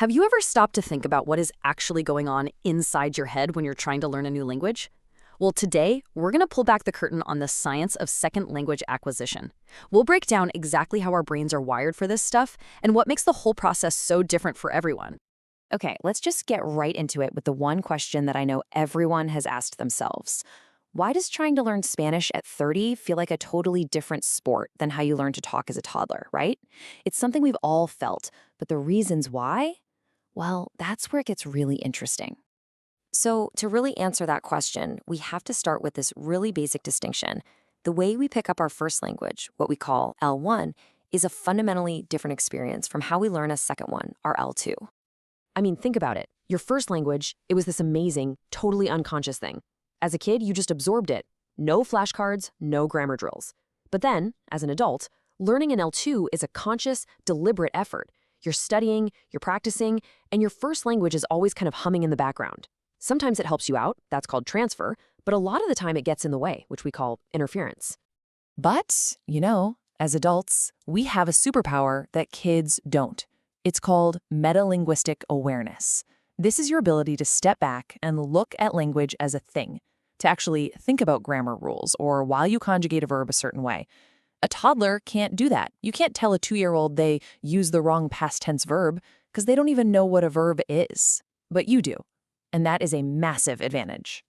Have you ever stopped to think about what is actually going on inside your head when you're trying to learn a new language? Well, today, we're going to pull back the curtain on the science of second language acquisition. We'll break down exactly how our brains are wired for this stuff and what makes the whole process so different for everyone. Okay, let's just get right into it with the one question that I know everyone has asked themselves. Why does trying to learn Spanish at 30 feel like a totally different sport than how you learn to talk as a toddler, right? It's something we've all felt, but the reasons why? Well, that's where it gets really interesting. So, to really answer that question, we have to start with this really basic distinction. The way we pick up our first language, what we call L1, is a fundamentally different experience from how we learn a second one, our L2. I mean, think about it. Your first language, it was this amazing, totally unconscious thing. As a kid, you just absorbed it. No flashcards, no grammar drills. But then, as an adult, learning an L2 is a conscious, deliberate effort. You're studying, you're practicing, and your first language is always kind of humming in the background. Sometimes it helps you out, that's called transfer, but a lot of the time it gets in the way, which we call interference. But, as adults, we have a superpower that kids don't. It's called metalinguistic awareness. This is your ability to step back and look at language as a thing, to actually think about grammar rules or why you conjugate a verb a certain way. A toddler can't do that. You can't tell a 2-year-old they use the wrong past tense verb because they don't even know what a verb is. But you do. And that is a massive advantage.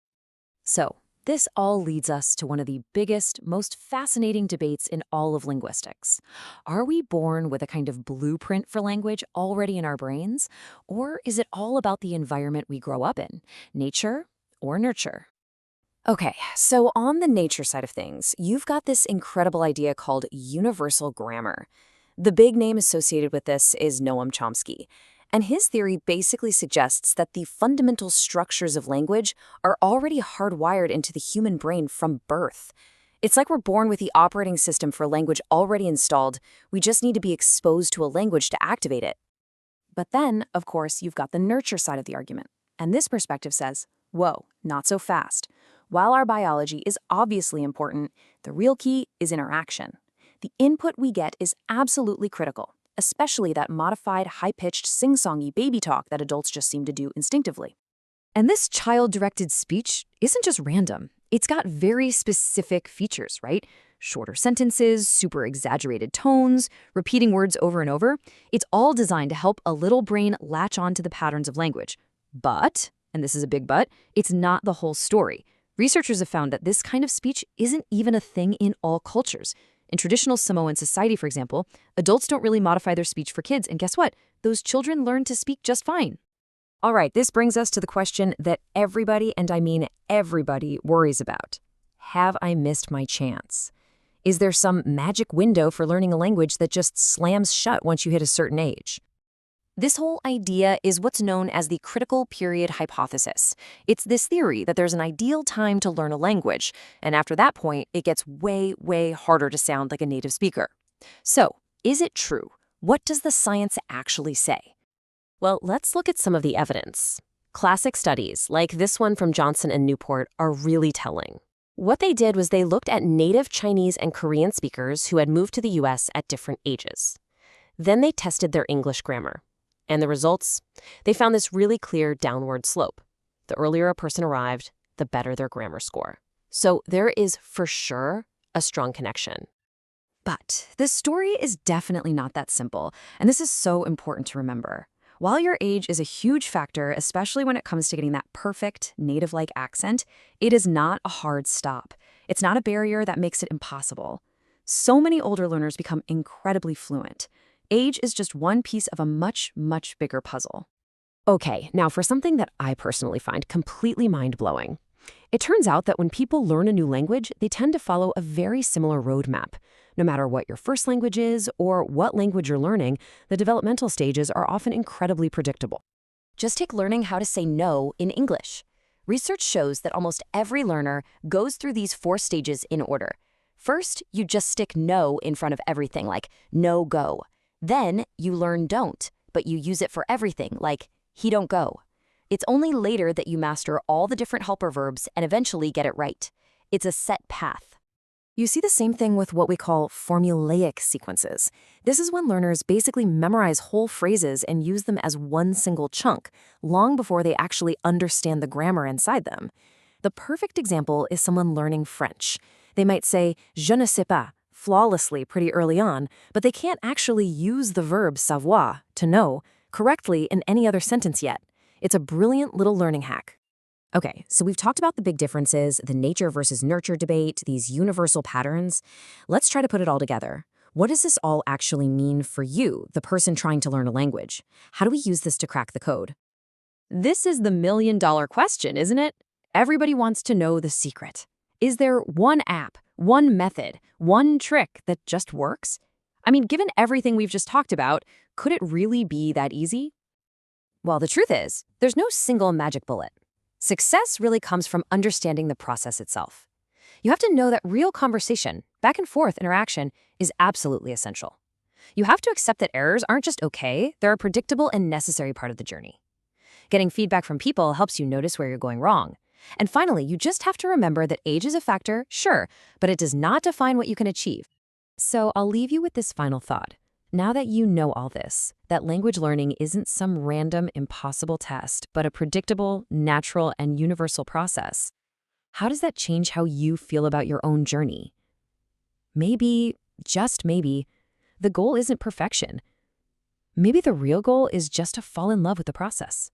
So, this all leads us to one of the biggest, most fascinating debates in all of linguistics. Are we born with a kind of blueprint for language already in our brains? Or is it all about the environment we grow up in, nature or nurture? Okay, so on the nature side of things, you've got this incredible idea called universal grammar. The big name associated with this is Noam Chomsky. And his theory basically suggests that the fundamental structures of language are already hardwired into the human brain from birth. It's like we're born with the operating system for language already installed. We just need to be exposed to a language to activate it. But then, of course, you've got the nurture side of the argument. And this perspective says, whoa, not so fast. While our biology is obviously important, the real key is interaction. The input we get is absolutely critical, especially that modified, high-pitched, sing-songy baby talk that adults just seem to do instinctively. And this child-directed speech isn't just random. It's got very specific features, right? Shorter sentences, super exaggerated tones, repeating words over and over. It's all designed to help a little brain latch on to the patterns of language. But, and this is a big but, it's not the whole story. Researchers have found that this kind of speech isn't even a thing in all cultures. In traditional Samoan society, for example, adults don't really modify their speech for kids, and guess what? Those children learn to speak just fine. All right, this brings us to the question that everybody, and I mean everybody, worries about. Have I missed my chance? Is there some magic window for learning a language that just slams shut once you hit a certain age? This whole idea is what's known as the critical period hypothesis. It's this theory that there's an ideal time to learn a language, and after that point, it gets way, way harder to sound like a native speaker. So, is it true? What does the science actually say? Well, let's look at some of the evidence. Classic studies, like this one from Johnson and Newport, are really telling. What they did was they looked at native Chinese and Korean speakers who had moved to the US at different ages. Then they tested their English grammar. And the results? They found this really clear downward slope. The earlier a person arrived, the better their grammar score. So there is for sure a strong connection. But this story is definitely not that simple, and this is so important to remember. While your age is a huge factor, especially when it comes to getting that perfect native-like accent, it is not a hard stop. It's not a barrier that makes it impossible. So many older learners become incredibly fluent. Age is just one piece of a much, much bigger puzzle. Okay, now for something that I personally find completely mind-blowing. It turns out that when people learn a new language, they tend to follow a very similar roadmap. No matter what your first language is or what language you're learning, the developmental stages are often incredibly predictable. Just take learning how to say no in English. Research shows that almost every learner goes through these 4 stages in order. First, you just stick no in front of everything, like no go. Then you learn don't, but you use it for everything, like he don't go. It's only later that you master all the different helper verbs and eventually get it right. It's a set path. You see the same thing with what we call formulaic sequences. This is when learners basically memorize whole phrases and use them as one single chunk, long before they actually understand the grammar inside them. The perfect example is someone learning French. They might say, je ne sais pas, flawlessly pretty early on, but they can't actually use the verb savoir, to know, correctly in any other sentence yet. It's a brilliant little learning hack. Okay, so we've talked about the big differences, the nature versus nurture debate, these universal patterns. Let's try to put it all together. What does this all actually mean for you, the person trying to learn a language? How do we use this to crack the code? This is the million-dollar question, isn't it? Everybody wants to know the secret. Is there one app, one method, one trick that just works? I mean, given everything we've just talked about, could it really be that easy? Well, the truth is, there's no single magic bullet. Success really comes from understanding the process itself. You have to know that real conversation, back and forth interaction, is absolutely essential. You have to accept that errors aren't just okay, they're a predictable and necessary part of the journey. Getting feedback from people helps you notice where you're going wrong. And finally, you just have to remember that age is a factor, sure, but it does not define what you can achieve. So I'll leave you with this final thought. Now that you know all this, that language learning isn't some random, impossible test, but a predictable, natural, and universal process, how does that change how you feel about your own journey? Maybe, just maybe, the goal isn't perfection. Maybe the real goal is just to fall in love with the process.